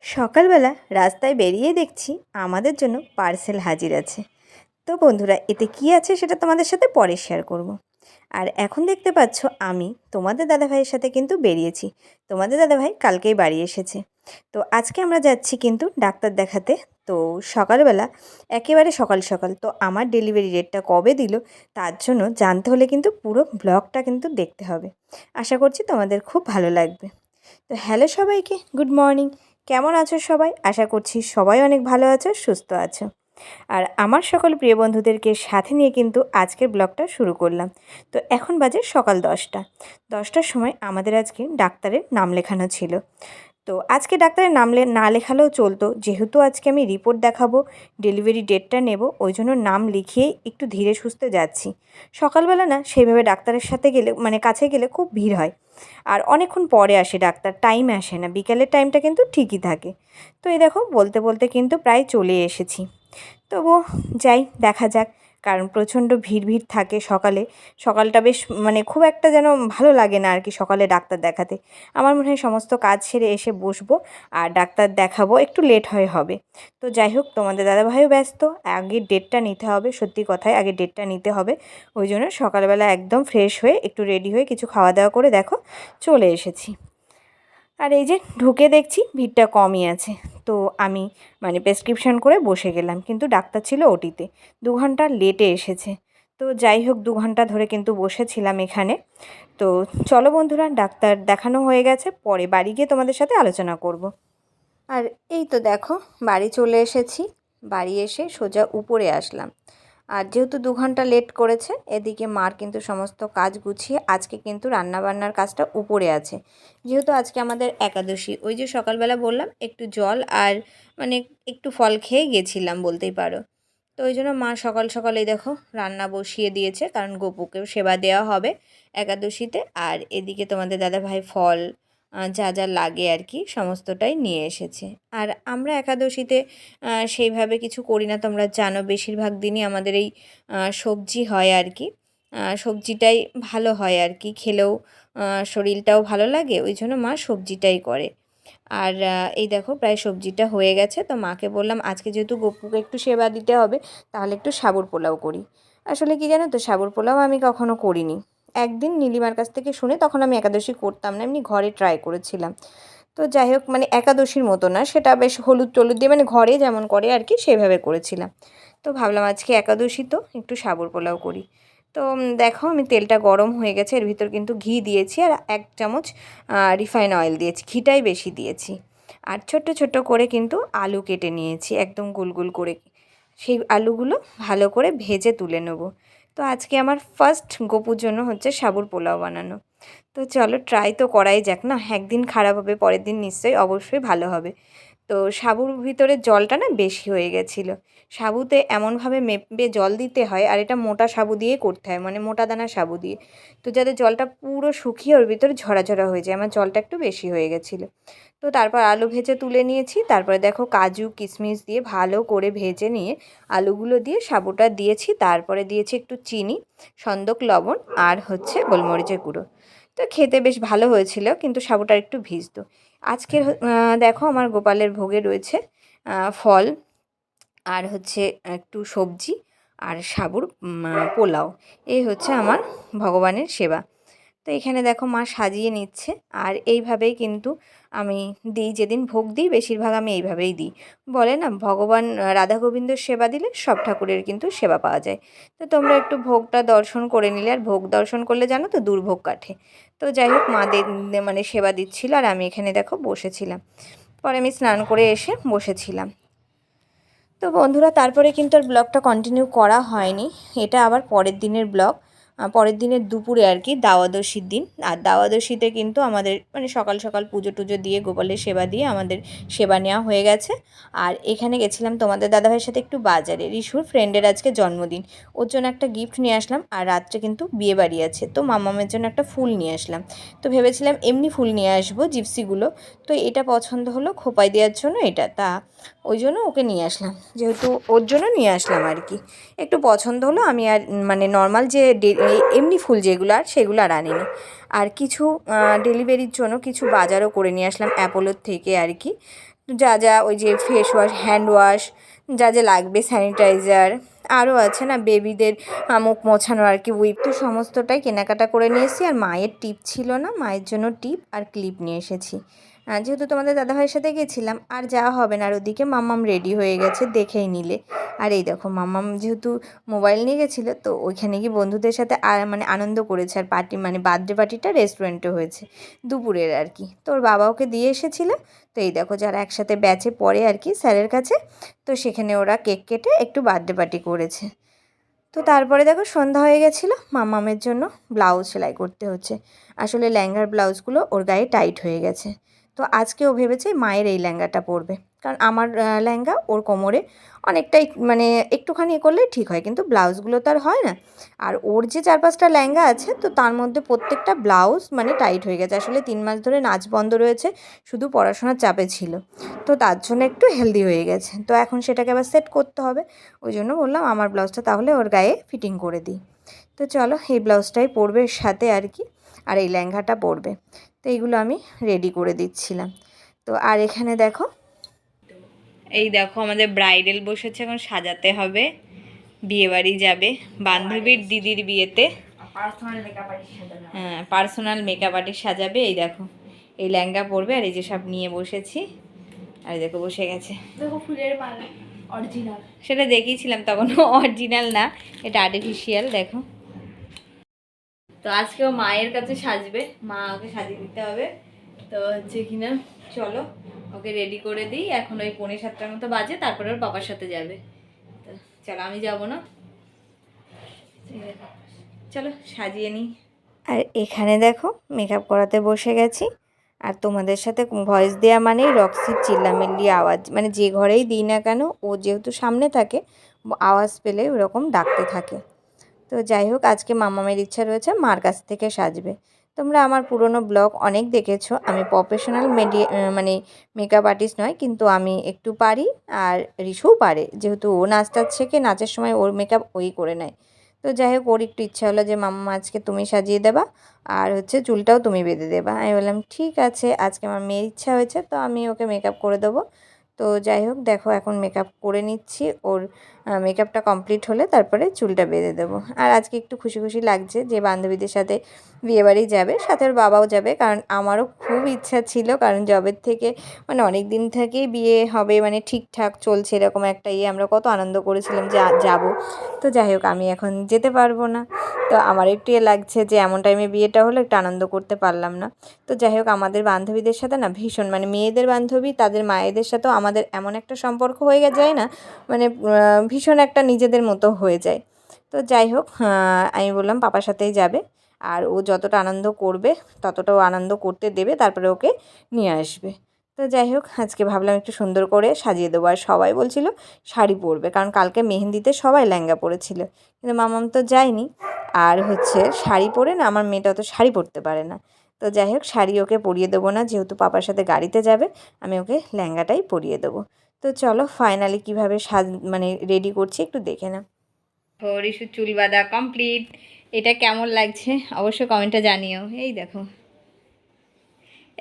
সকালবেলা রাস্তায় বেরিয়ে দেখছি আমাদের জন্য পার্সেল হাজির আছে। তো বন্ধুরা, এতে কি আছে সেটা তোমাদের সাথে পরে শেয়ার করব। আর এখন দেখতে পাচ্ছ আমি তোমাদের দাদাভাইয়ের সাথে কিন্তু বেরিয়েছি। তোমাদের দাদাভাই কালকেই বাড়ি এসেছে। তো আজকে আমরা যাচ্ছি কিন্তু ডাক্তার দেখাতে। তো সকালবেলা একেবারে সকাল সকাল তো আমার ডেলিভারি ডেটটা কবে দিল তার জন্য জানতে হলে কিন্তু পুরো ব্লগটা কিন্তু দেখতে হবে। আশা করছি তোমাদের খুব ভালো লাগবে। তো হ্যালো সবাইকে, গুড মর্নিং। কেমন আছো সবাই? আশা করছি সবাই অনেক ভালো আছো, সুস্থ আছো। আর আমার সকল প্রিয় বন্ধুদেরকে সাথে নিয়ে কিন্তু আজকের ব্লগটা শুরু করলাম। তো এখন বাজে সকাল 10টার সময় আমাদের আজকে ডাক্তারের নাম লেখানো ছিল। তো আজকে ডাক্তারের নাম না লেখালেও চলতো, যেহেতু আজকে আমি রিপোর্ট দেখাবো, ডেলিভারি ডেটটা নেব, ওই জন্য নাম লিখিয়ে একটু ধীরে সুস্থে যাচ্ছি। সকালবেলা না সেইভাবে ডাক্তারের সাথে গেলে কাছে গেলে খুব ভিড় হয়, আর অনেকক্ষণ পরে আসে ডাক্তার, টাইমে আসে না। বিকেলের টাইমটা কিন্তু ঠিকই থাকে। তো এই দেখো বলতে বলতে কিন্তু প্রায় চলে এসেছি। তবুও যাই, দেখা যাক। কারণ প্রচণ্ড ভিড় থাকে সকালে। সকালটা বেশ খুব একটা যেন ভালো লাগে না আর কি সকালে ডাক্তার দেখাতে। আমার মনে হয় সমস্ত কাজ সেরে এসে বসবো আর ডাক্তার দেখাবো, একটু লেট হবে। তো যাই হোক, তোমাদের দাদাভাইও ব্যস্ত, আগে ডেটটা নিতে হবে, সত্যি কথাই আগে ডেটটা নিতে হবে। ওই জন্য সকালবেলা একদম ফ্রেশ হয়ে একটু রেডি হয়ে কিছু খাওয়া দাওয়া করে দেখো চলে এসেছি। আর এই যে ঢুকে দেখছি ভিড়টা কমই আছে। তো আমি প্রেসক্রিপশন করে বসে গেলাম, কিন্তু ডাক্তার ছিল ওটিতে, 2 ঘন্টা লেটে এসেছে। তো যাই হোক, 2 ঘন্টা ধরে কিন্তু বসেছিলাম এখানে। তো চলো বন্ধুরা, ডাক্তার দেখানো হয়ে গেছে, পরে বাড়ি গিয়ে তোমাদের সাথে আলোচনা করব। আর এই তো দেখো বাড়ি চলে এসেছি। বাড়ি এসে সোজা উপরে আসলাম। আর যেহেতু 2 ঘন্টা লেট করেছে, এদিকে মার কিন্তু সমস্ত কাজ গুছিয়ে আজকে কিন্তু রান্নাবান্নার কাজটা উপরে আছে। যেহেতু আজকে আমাদের একাদশী, ওই যে সকালবেলা বললাম একটু জল আর মানে একটু ফল খেয়ে গেছিলাম বলতেই পারো। তো ওই জন্য মা সকাল সকালেই দেখো রান্না বসিয়ে দিয়েছে, কারণ গোপুকেও সেবা দেওয়া হবে একাদশীতে। আর এদিকে তোমাদের দাদাভাই ফল যা যা লাগে আর কি সমস্তটাই নিয়ে এসেছে। আর আমরা একাদশীতে সেইভাবে কিছু করি না, তোমরা জানো বেশিরভাগ দিনই আমাদের এই সবজি হয় আর কি। সবজিটাই ভালো হয় আর কি, খেলেও শরীরটাও ভালো লাগে, ওই জন্য মা সবজিটাই করে। আর এই দেখো প্রায় সবজিটা হয়ে গেছে। তো মাকে বললাম আজকে যেহেতু গপুকে একটু সেবা দিতে হবে, তাহলে একটু সাবুর পোলাও করি। আসলে কি জানো তো, সাবুর পোলাও আমি কখনো করিনি। একদিন নীলিমার কাছ থেকে শুনে, তখন আমি একাদশী করতাম না, এমনি ঘরে ট্রাই করেছিলাম। তো যাই হোক, একাদশীর মতো না, সেটা বেশ হলুদ টলুদ দিয়ে ঘরে যেমন করে আর কি সেভাবে করেছিলাম। তো ভাবলাম আজকে একাদশী তো একটু সাবুর পোলাও করি। তো দেখো আমি তেলটা গরম হয়ে গেছে, এর ভিতর কিন্তু ঘি দিয়েছি আর 1 চামচ রিফাইন অয়েল দিয়েছি, ঘিটাই বেশি দিয়েছি। আর ছোট্ট ছোট্ট করে কিন্তু আলু কেটে নিয়েছি একদম গোল গোল করে। সেই আলুগুলো ভালো করে ভেজে তুলে নেব। তো আজকে আমার ফার্স্ট গপুর জন্য হচ্ছে সাবুর পোলাও বানানো। তো চলো ট্রাই তো করাই যাক না, একদিন খারাপ হবে পরের দিন নিশ্চয়ই অবশ্যই ভালো হবে। তো সাবুর ভিতরে জলটা না বেশি হয়ে গেছিলো। সাবুতে এমনভাবে মেপে জল দিতে হয়, আর এটা মোটা সাবু দিয়ে করতে হয়, মোটা দানা সাবু দিয়ে। তো যাতে জলটা পুরো শুকিয়ে ওর ভিতরে ঝরা ঝরা হয়ে যায়, আমার জলটা একটু বেশি হয়ে গেছিলো। তো তারপর আলু ভেজে তুলে নিয়েছি, তারপরে দেখো কাজু কিশমিশ দিয়ে ভালো করে ভেজে নিয়ে আলুগুলো দিয়ে সাবুটা দিয়েছি, তারপরে দিয়েছি একটু চিনি, সন্দক লবণ আর হচ্ছে গোলমরিচের গুঁড়ো। তো খেতে বেশ ভালো হয়েছিল, কিন্তু সাবুটা একটু ভিজতো। আজকের দেখো আমার গোপালের ভোগে রয়েছে ফল আর হচ্ছে একটু সবজি আর সাবুর পোলাও। এই হচ্ছে আমার ভগবানের সেবা। তো এখানে দেখো মা সাজিয়ে নিচ্ছে, আর এইভাবেই কিন্তু আমি দিই, যেদিন ভোগ দিই বেশিরভাগ আমি এইভাবেই দিই। বলে না, ভগবান রাধা গোবিন্দর সেবা দিলে সব ঠাকুরের কিন্তু সেবা পাওয়া যায়। তো তোমরা একটু ভোগটা দর্শন করে নিলে, আর ভোগ দর্শন করলে জানো তো দুর্ভোগ কাটে। তো যাই হোক, মা সেবা দিচ্ছিল আর আমি এখানে দেখো বসেছিলাম। পরে আমি স্নান করে এসে বসেছিলাম। তো বন্ধুরা, তারপরে কিন্তু আর ব্লগটা কন্টিনিউ করা হয়নি, এটা আবার পরের দিনের ব্লগ। পরের দিনের দুপুরে আর কি, দ্বাদশীর দিন। আর দ্বাদশীতে কিন্তু আমাদের সকাল সকাল পুজো টুজো দিয়ে গোপালের সেবা দিয়ে আমাদের সেবা নেওয়া হয়ে গেছে। আর এখানে গেছিলাম তোমাদের দাদাভাইয়ের সাথে একটু বাজারে, রিশুর ফ্রেন্ডের আজকে জন্মদিন, ওর জন্য একটা গিফট নিয়ে আসলাম। আর রাত্রে কিন্তু বিয়ে বাড়ি আছে, তো মামামের জন্য একটা ফুল নিয়ে আসলাম। তো ভেবেছিলাম এমনি ফুল নিয়ে আসবো, জিপসিগুলো। তো এটা পছন্দ হলো খোপায় দেওয়ার জন্য, এটা তা ওই জন্য ওকে নিয়ে আসলাম, যেহেতু ওর জন্য নিয়ে আসলাম আর কি। একটু পছন্দ হলো, আমি আর নর্মাল যে এমনি ফুল যেগুলো আর সেগুলো আর আনিনি। আর কিছু ডেলিভারির জন্য কিছু বাজারও করে নিয়ে আসলাম অ্যাপোলোর থেকে আর কি। যা যা ওই যে ফেস ওয়াশ, হ্যান্ড ওয়াশ, যা যা লাগবে, স্যানিটাইজার, আরও আছে না বেবিদের মুখ মোছানো আর কি উইপ, তো সমস্তটাই কেনাকাটা করে নিয়ে এসেছি। আর মায়ের টিপ ছিল না, মায়ের জন্য টিপ আর ক্লিপ নিয়ে এসেছি। যেহেতু তোমাদের দাদাভাইয়ের সাথে গেছিলাম আর যাওয়া হবে না। আর ওদিকে মাম্মাম রেডি হয়ে গেছে, দেখেই নিলে। আর এই দেখো মাম্মাম যেহেতু মোবাইল নিয়ে গেছিলো, তো ওইখানে গিয়ে বন্ধুদের সাথে মানে আনন্দ করেছে। আর পার্টি মানে বার্থডে পার্টিটা রেস্টুরেন্টে হয়েছে দুপুরের আর কি। তো ওর বাবা ওকে দিয়ে এসেছিলো। তো এই দেখো যারা একসাথে ব্যাচে পড়ে আর কি স্যারের কাছে, তো সেখানে ওরা কেক কেটে একটু বার্থডে পার্টি করেছে। তো তারপরে দেখো সন্ধ্যা হয়ে গেছিলো, মামামের জন্য ব্লাউজ সেলাই করতে হচ্ছে। আসলে লেহেঙ্গার ব্লাউজগুলো ওর গায়ে টাইট হয়ে গেছে। তো আজকে ও ভেবেছে মায়ের এই লেহেঙ্গাটা পরবে, কারণ আমার লেহেঙ্গা ওর কোমরে অনেকটাই মানে একটুখানি করলেই ঠিক হয়, কিন্তু ব্লাউজগুলো তো আর হয় না। আর ওর যে 4-5টা লেহেঙ্গা আছে, তো তার মধ্যে প্রত্যেকটা ব্লাউজ মানে টাইট হয়ে গেছে। আসলে 3 মাস ধরে নাচ বন্ধ রয়েছে, শুধু পড়াশোনার চাপে ছিল, তো তার জন্য একটু হেলদি হয়ে গেছে। তো এখন সেটাকে আবার সেট করতে হবে। ওই জন্য বললাম আমার ব্লাউজটা তাহলে ওর গায়ে ফিটিং করে দিই। তো চলো এই ব্লাউজটাই পরবে এর সাথে আর কি, আর এই লেহেঙ্গাটা পরবে। তো এইগুলো আমি রেডি করে দিচ্ছিলাম। তো আর এখানে দেখো, এই দেখো আমাদের ব্রাইডাল বসেছে, এখন সাজাতে হবে, বিয়েবাড়ি যাবে বান্ধবীর দিদির বিয়েতে। হ্যাঁ, পার্সোনাল মেকআপ আর্টিস্ট সাজাবে। এই দেখো এই লেহেঙ্গা পরবে, আর এই যে সব নিয়ে বসেছি। আর দেখো বসে গেছে, দেখো ফুলের মালা অরিজিনাল, সেটা দেখিয়েছিলাম তখন, অরিজিনাল না, এটা আর্টিফিশিয়াল। দেখো তো আজকেও মায়ের কাছে সাজবে, মা ওকে সাজিয়ে দিতে হবে। তো হচ্ছে কিনা চলো ওকে রেডি করে দিই। এখন ওই 6:45 মতো বাজে, তারপরে ওর বাবার সাথে যাবে। তো চলো আমি যাবো না, চলো সাজিয়ে নিই। আর এখানে দেখো মেকআপ করাতে বসে গেছি। আর তোমাদের সাথে ভয়েস দেওয়া মানেই রক্সির চিল্লামিল্লি আওয়াজ, মানে যে ঘরেই দিই না কেন ও যেহেতু সামনে থাকে, আওয়াজ পেলে ওরকম ডাকতে থাকে। তো যাই হোক আজকে মামামের ইচ্ছা রয়েছে মার কাছ থেকে সাজবে। তোমরা আমার পুরনো ব্লগ অনেক দেখেছো। আমি প্রফেশনাল মানে মেকআপ আর্টিস্ট নয়, কিন্তু আমি একটু পারি। আর রিশুও পারে, যেহেতু ও নাচটা শেখে, নাচের সময় ওর মেকআপ ওই করে নেয়। তো যাই হোক ওর একটু ইচ্ছা হলো যে মাম্মা আজকে তুমি সাজিয়ে দেবা, আর হচ্ছে চুলটাও তুমি বেঁধে দেবা। আমি বললাম ঠিক আছে, আজকে আমার মেয়ের ইচ্ছা হয়েছে, তো আমি ওকে মেকআপ করে দেবো। তো যাই হোক দেখো এখন মেকআপ করে নিচ্ছি। ওর মেকআপটা কমপ্লিট হলে তারপরে চুলটা বেঁধে দেবো। আর আজকে একটু খুশি খুশি লাগছে যে বান্ধবীদের সাথে বিয়েবাড়ি যাবে, সাথে ওর বাবাও যাবে। কারণ আমারও খুব ইচ্ছা ছিল, কারণ জবের থেকে মানে অনেক দিন থেকেই বিয়ে হবে মানে ঠিকঠাক চলছে, এরকম একটা আমরা কত আনন্দ করেছিলাম যে যাবো। তো যাই হোক আমি এখন যেতে পারবো না। তো আমার একটু লাগছে যে এমন টাইমে বিয়েটা হলো, একটু আনন্দ করতে পারলাম না। তো যাই হোক আমাদের বান্ধবীদের সাথে না ভীষণ, মানে মেয়েদের বান্ধবী তাদের মায়েদের সাথেও আমাদের এমন একটা সম্পর্ক হয়ে যায় না, মানে ভীষণ একটা নিজেদের মতো হয়ে যায়। তো যাই হোক আমি বললাম পাপার সাথেই যাবে, আর ও যতটা আনন্দ করবে ততটাও আনন্দ করতে দেবে, তারপরে ওকে নিয়ে আসবে। তো যাই হোক আজকে ভাবলাম একটু সুন্দর করে সাজিয়ে দেবো। আর সবাই বলছিল শাড়ি পরবে, কারণ কালকে মেহেন্দিতে সবাই লেহেঙ্গা পরেছিল, কিন্তু মামাম তো যায়নি। আর হচ্ছে শাড়ি পরে না, আমার মেয়েটা তো শাড়ি পরতে পারে না। তো যাই হোক শাড়ি ওকে পরিয়ে দেবো না, যেহেতু পাপার সাথে গাড়িতে যাবে, আমি ওকে লেহেঙ্গাটাই পরিয়ে দেবো। তো চলো ফাইনালি কীভাবে মানে রেডি করছি একটু দেখে না। রিশু চুল বাঁধা কমপ্লিট। এটা কেমন লাগছে অবশ্যই কমেন্টে জানিও।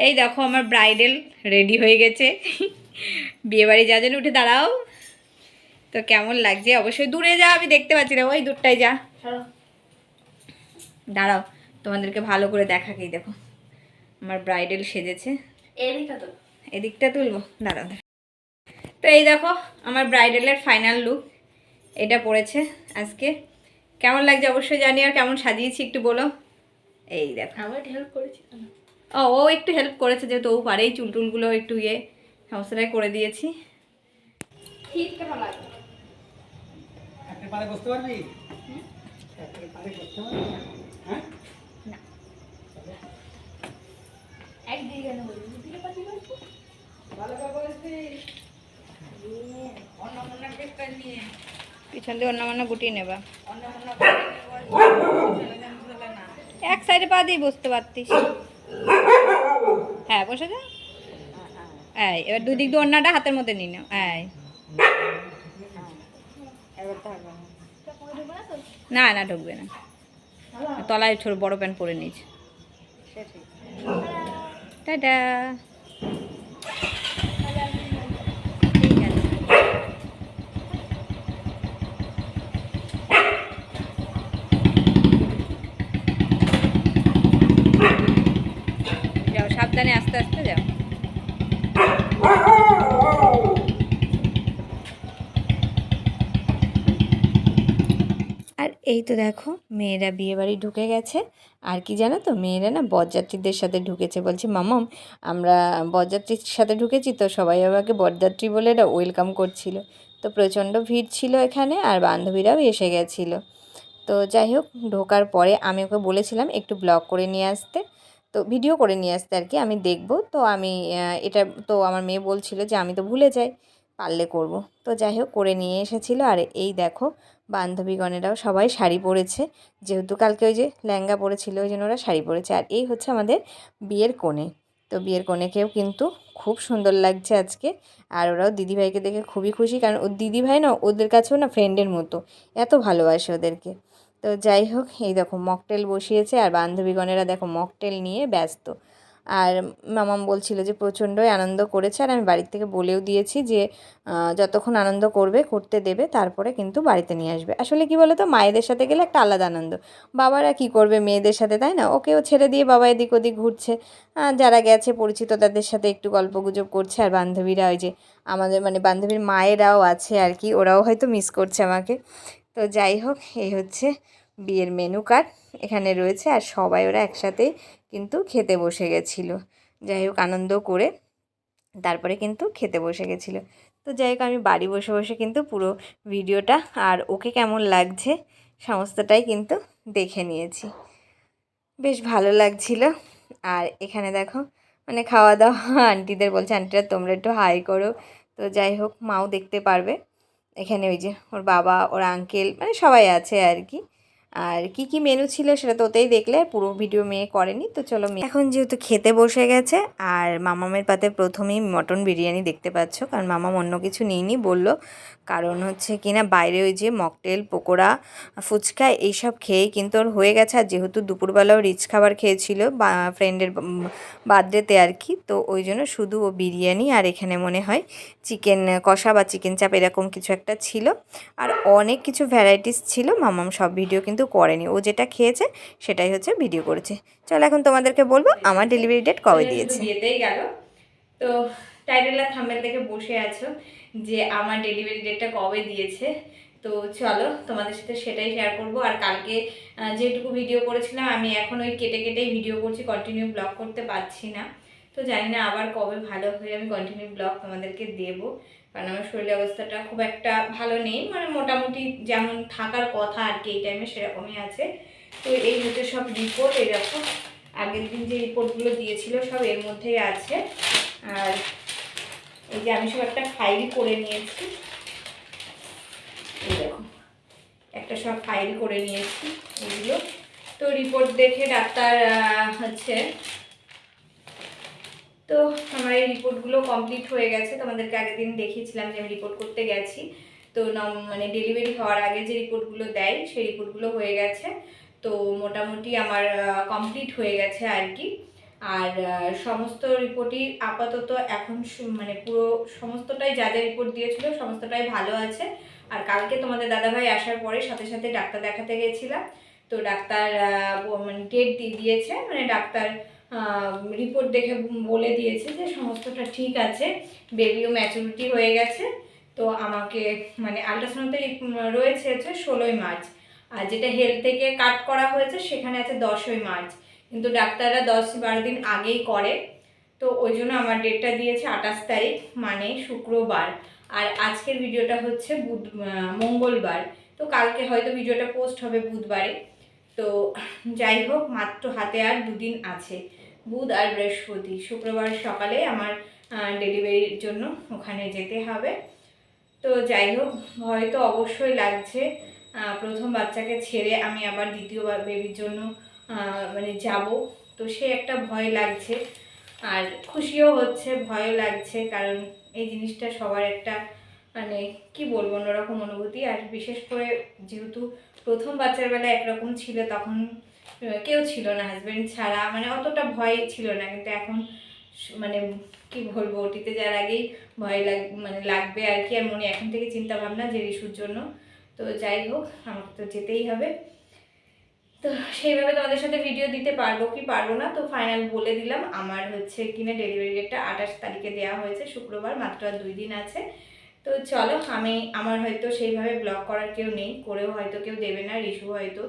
এই দেখো আমার ব্রাইডাল রেডি হয়ে গেছে, বিয়েবাড়ি যাওয়ার জন্য। উঠে দাঁড়াও, তো কেমন লাগছে অবশ্যই। দূরে যা, আমি দেখতে পাচ্ছি না, ওই দূরটায় যা, দাঁড়াও তোমাদেরকে ভালো করে দেখাকেই। দেখো আমার ব্রাইডাল সেজেছে, এদিকটা তুলবো, দাঁড়াও। তো এই দেখো আমার ব্রাইডালের ফাইনাল লুক, এটা পড়েছে আজকে। কেমন লাগছে অবশ্যই জানি, আর কেমন সাজিয়েছি একটু বলো। এই দেখো আমার হেল্প করেছি, ও একটু হেল্প করেছে, যেহেতু ও পারে এই চুলটুলগুলো একটু সমস্যাটাই করে দিয়েছি। ঠিক কেমন লাগে বুঝতে পারবি? হ্যাঁ একদিকে কেন বলি দুদিকে পাতি বলছি ভালো করে বলছি, পিছন দিয়ে অন্য মন্য গুটিয়ে নেবা, এক সাইডে পা দিয়ে বুঝতে পারতিস। হ্যাঁ বসে যা। এই এবার দুদিক দিয়ে অন্যটা হাতের মধ্যে নিয়ে নাও। না না ঢুকবে না, তলায় ছোট বড় প্যান্ট পরে নিয়েছে। টাটা। এই তো দেখো মেয়েরা বিয়েবাড়ি ঢুকে গেছে। আর কি জানো তো, মেয়েরা না বরযাত্রীদের সাথে ঢুকেছে। বলছে মামাম আমরা বরযাত্রীর সাথে ঢুকেছি, তো সবাই আমাকে বরযাত্রী বলে এটা ওয়েলকাম করছিল। তো প্রচণ্ড ভিড় ছিল এখানে, আর বান্ধবীরাও এসে গেছিলো। তো যাই হোক, ঢোকার পরে আমি ওকে বলেছিলাম একটু ব্লগ করে নিয়ে আসতে, তো ভিডিও করে নিয়ে আসতে আর কি, আমি দেখব। তো আমি এটা তো আমার মেয়ে বলছিল যে আমি তো ভুলে যাই, পারলে করব। তো যাই হোক করে নিয়ে এসেছিলো। আর এই দেখো বান্ধবীগণেরাও সবাই শাড়ি পরেছে, যেহেতু কালকে ওই যে লেহেঙ্গা পরেছিল ওই জন্য ওরা শাড়ি পরেছে। আর এই হচ্ছে আমাদের বিয়ের কোণে। তো বিয়ের কোণেকেও কিন্তু খুব সুন্দর লাগছে আজকে। আর ওরাও দিদিভাইকে দেখে খুবই খুশি, কারণ ওর দিদিভাই না ওদের কাছেও না ফ্রেন্ডের মতো, এত ভালোবাসে ওদেরকে। তো যাই হোক, এই দেখো মকটেল বসিয়েছে, আর বান্ধবীগণেরা দেখো মকটেল নিয়ে ব্যস্ত। আর মামাম বলছিল যে প্রচণ্ডই আনন্দ করেছে। আর আমি বাড়ির থেকে বলেও দিয়েছি যে যতক্ষণ আনন্দ করতে দেবে, তারপরে কিন্তু বাড়িতে নিয়ে আসবে। আসলে কি বলো তো, মায়েদের সাথে গেলে একটা আলাদা আনন্দ। বাবারা কি করবে মেয়েদের সাথে, তাই না? ওকেও ছেড়ে দিয়ে বাবা এদিক ওদিক ঘুরছে, যারা গেছে পরিচিত তাদের সাথে একটু গল্পগুজব করছে। আর বান্ধবীরা ওই যে আমাদের মানে বান্ধবীর মায়েরাও আছে আর কি, ওরাও হয়তো মিস করছে আমাকে। তো যাই হোক, এই হচ্ছে বিয়ের মেনু কার্ড এখানে রয়েছে। আর সবাই ওরা একসাথে কিন্তু খেতে বসে গেছিলো। যাই হোক আনন্দ করে তারপরে কিন্তু খেতে বসে গেছিলো। তো যাই হোক আমি বাড়ি বসে বসে কিন্তু পুরো ভিডিওটা আর ওকে কেমন লাগছে সমস্তটাই কিন্তু দেখে নিয়েছি। বেশ ভালো লাগছিল। আর এখানে দেখো মানে খাওয়া দাওয়া আন্টিদের বলছে, আন্টিরা তোমরা একটু হাই করো। তো যাই হোক মাও দেখতে পারবে। এখানে ওই যে ওর বাবা, ওর আঙ্কেল, মানে সবাই আছে আর কি। আর কি কি মেনু ছিল সেটা তো ওতেই দেখলে, পুরো ভিডিও মেয়ে করেনি। তো চলো মেয়ে এখন যেহেতু খেতে বসে গেছে। আর মামামের পাতে প্রথমেই মটন বিরিয়ানি দেখতে পাচ্ছ, কারণ মামাম অন্য কিছু নিইনি বললো, কারণ হচ্ছে কিনা বাইরে ওই যে মকটেল, পকোড়া, ফুচকা এইসব খেয়েই কিন্তু ওর হয়ে গেছে। আর যেহেতু দুপুরবেলাও রিচ খাবার খেয়েছিল বা ফ্রেন্ডের বার্থডেতে আর কি, তো ওই জন্য শুধু ও বিরিয়ানি আর এখানে মনে হয় চিকেন কষা বা চিকেন চাপ এরকম কিছু একটা ছিল। আর অনেক কিছু ভ্যারাইটিস ছিল, মামাম সব ভিডিও কিন্তু করেনি, ও যেটা খেয়েছে সেটাই হচ্ছে ভিডিও করেছে। চলো এখন তোমাদেরকে বলবো আমার ডেলিভারি ডেট কবে দিয়েছে। বিয়েতেই গেল। তো টাইটেল আর থাম্বনেল দেখে বসে আছো যে আমার ডেলিভারি ডেটটা কবে দিয়েছে। তো চলো তোমাদের সাথে সেটাই শেয়ার করব। আর কালকে যেটুকু ভিডিও করেছিলাম আমি এখন ওই কেটে কেটেই ভিডিও করছি, কন্টিনিউ ব্লগ করতে পারছি না। তো জানি না আবার কবে ভালো হয়ে আমি কন্টিনিউ ব্লগ তোমাদেরকে দেবো, কারণ আমার শরীরের অবস্থাটা খুব একটা ভালো নেই, মানে মোটামুটি যেমন থাকার কথা আর কি এই টাইমে সেরকমই আছে। তো এই হচ্ছে সব রিপোর্ট, এই দেখো আগের দিন যে রিপোর্টগুলো দিয়েছিল সব এর মধ্যেই আছে। আর এই যে আমি সব একটা ফাইল করে নিয়েছি, এই দেখো একটা সব ফাইল করে নিয়েছি এগুলো। তো রিপোর্ট দেখে ডাক্তার হচ্ছে, তো আমার এই রিপোর্টগুলো কমপ্লিট হয়ে গেছে। তোমাদেরকে আগের দিন দেখিয়েছিলাম যে আমি রিপোর্ট করতে গেছি। তো মানে ডেলিভারি হওয়ার আগে যে রিপোর্টগুলো দেয় সেই রিপোর্টগুলো হয়ে গেছে। তো মোটামুটি আমার কমপ্লিট হয়ে গেছে আর কি। আর সমস্ত রিপোর্টই আপাতত এখন মানে পুরো সমস্তটাই যা যা রিপোর্ট দিয়েছিল সমস্তটাই ভালো আছে। আর কালকে তোমাদের দাদাভাই আসার পরে সাথে সাথে ডাক্তার দেখাতে গেছিলাম। তো ডাক্তার মানে ডেট দিয়ে দিয়েছে, মানে ডাক্তার রিপোর্ট দেখে বলে দিয়েছে যে সমস্তটা ঠিক আছে, বেবিও ম্যাচুরিটি হয়ে গেছে। তো আমাকে মানে আল্ট্রাসাউন্ডে রয়েছে হচ্ছে 16ই মার্চ, আর যেটা হেলথ থেকে কাট করা হয়েছে সেখানে আছে 10ই মার্চ, কিন্তু ডাক্তাররা 10-12 দিন আগেই করে। তো ওই জন্য আমার ডেটটা দিয়েছে 28 তারিখ, মানে শুক্রবার। আর আজকের ভিডিওটা হচ্ছে মঙ্গলবার। তো কালকে হয়তো ভিডিওটা পোস্ট হবে বুধবারে। তো যাই হোক মাত্র হাতে আর 2 দিন আছে, বুধ আর বৃহস্পতি। শুক্রবার সকালে আমার ডেলিভারির জন্য ওখানে যেতে হবে। তো যাই হোক ভয় তো অবশ্যই লাগছে, প্রথম বাচ্চাকে ছেড়ে আমি আবার দ্বিতীয় বেবির জন্য মানে যাব, তো সে একটা ভয় লাগছে। আর খুশিও হচ্ছে, ভয়ও লাগছে, কারণ এই জিনিসটা সবার একটা মানে কি বলবো অন্যরকম অনুভূতি। আর বিশেষ করে যেহেতু প্রথম বাচ্চার বেলা একরকম ছিল, তখন কেউ ছিল না হাজব্যান্ড ছাড়া, মানে অতটা ভয় ছিল না। কিন্তু এখন মানে কি বলবো, ওটিতে যার আগেই ভয় মানে লাগবে আর কি। আর মনে এখন থেকে চিন্তা ভাবনা যে রিশুর জন্য। তো যাই হোক আমাকে তো যেতেই হবে। তো সেইভাবে তোমাদের সাথে ভিডিও দিতে পারবো কি পারবো না, তো ফাইনাল বলে দিলাম আমার হচ্ছে কিনা ডেলিভারি ডেটটা 28 তারিখে দেওয়া হয়েছে, শুক্রবার, মাত্র আর 2 দিন আছে। তো চলো, আমার হয়তো সেইভাবে ব্লগ করার কেউ নেই, করেও হয়তো কেউ দেবে না, রিশু হয়তো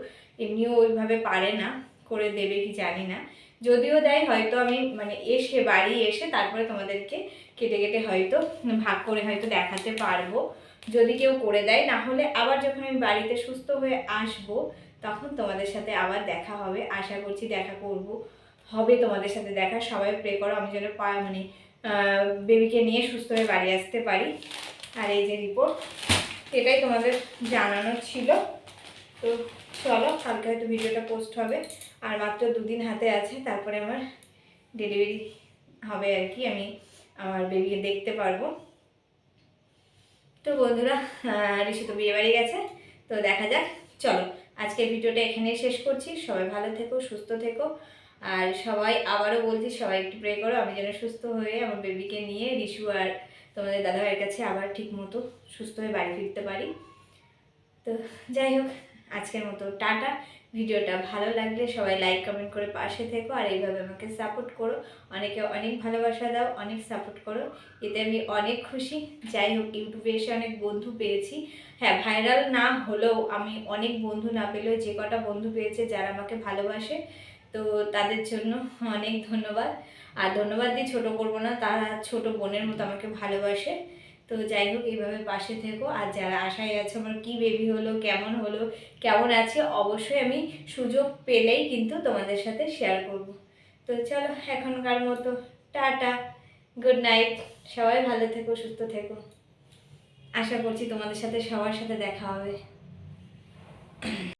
এমনিও ওইভাবে পারে না, করে দেবে কি জানি না। যদিও দেয় হয়তো আমি মানে বাড়ি এসে তারপরে তোমাদেরকে কেটে কেটে হয়তো ভাগ করে হয়তো দেখাতে পারবো, যদি কেউ করে দেয়। না হলে আবার যখন আমি বাড়িতে সুস্থ হয়ে আসবো তখন তোমাদের সাথে আবার দেখা হবে, আশা করছি দেখা করব, হবে তোমাদের সাথে দেখা। সবাই প্রে করো আমি যেন মানে বেবিকে নিয়ে সুস্থ হয়ে বাড়ি আসতে পারি। আর এই যে রিপোর্ট, এটাই তোমাদের জানানোর ছিল। তো চলো, কালকে হয়তো ভিডিওটা পোস্ট হবে, আর মাত্র 2 দিন হাতে আছে, তারপরে আমার ডেলিভারি হবে আর কি, আমি আমার বেবিকে দেখতে পারবো। তো বন্ধুরা, ঋষি তো বিয়ে বাড়ি গেছে, তো দেখা যাক। চলো, আজকের ভিডিওটা এখানেই শেষ করছি। সবাই ভালো থেকো, সুস্থ থেকো, আর সবাই আবারও বলছি সবাই একটু প্রে করো আমি যেন সুস্থ হয়ে আমার বেবিকে নিয়ে ঋষু আর তোমাদের দাদাভাইয়ের কাছে আবার ঠিক মতো সুস্থ হয়ে বাড়ি ফিরতে পারি। তো যাই হোক, আজকের মতো টাটা। ভিডিওটা ভালো লাগলে সবাই লাইক কমেন্ট করে পাশে থেকো, আর এইভাবে আমাকে সাপোর্ট করো। অনেকে অনেক ভালোবাসা দাও, অনেক সাপোর্ট করো, এতে আমি অনেক খুশি। যাই হোক, ইউটিউবে এসে অনেক বন্ধু পেয়েছি। হ্যাঁ, ভাইরাল না হলেও আমি অনেক বন্ধু না পেলেও যে কটা বন্ধু পেয়েছে যারা আমাকে ভালোবাসে, তো তাদের জন্য অনেক ধন্যবাদ। আর ধন্যবাদ দিয়ে ছোটো করবো না, তারা ছোট বোনের মতো আমাকে ভালোবাসে। তো যাই হোক, এইভাবে পাশে থেকো। আর যারা আশায় আছে আমার কি বেবি হলো, কেমন আছে, অবশ্যই আমি সুযোগ পেলেই কিন্তু তোমাদের সাথে শেয়ার করব। তো চলো, এখনকার মতো টাটা, গুড নাইট। সবাই ভালো থেকো, সুস্থ থেকো। আশা করছি তোমাদের সাথে সবার সাথে দেখা হবে।